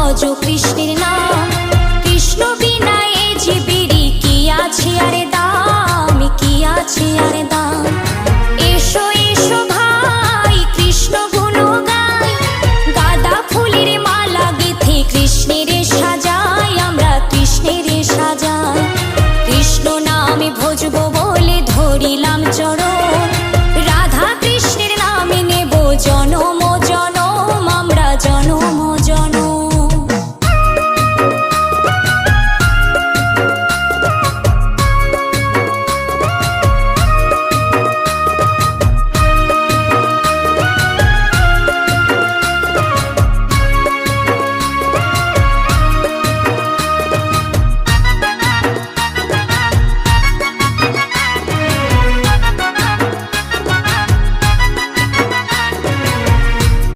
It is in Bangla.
ভজ কৃষ্ণের নাম। কৃষ্ণ বিনা এ জীবেরই কি আছে আর দাম, কি আছে আর দাম। এসো এসো ভাই কৃষ্ণ গুণ গাই, গাঁদা ফুলের মালা গেঁথে কৃষ্ণের সাজাই, আমরা কৃষ্ণের সাজাই। কৃষ্ণ নামে ভজবো বলে ধরিলাম চরণ,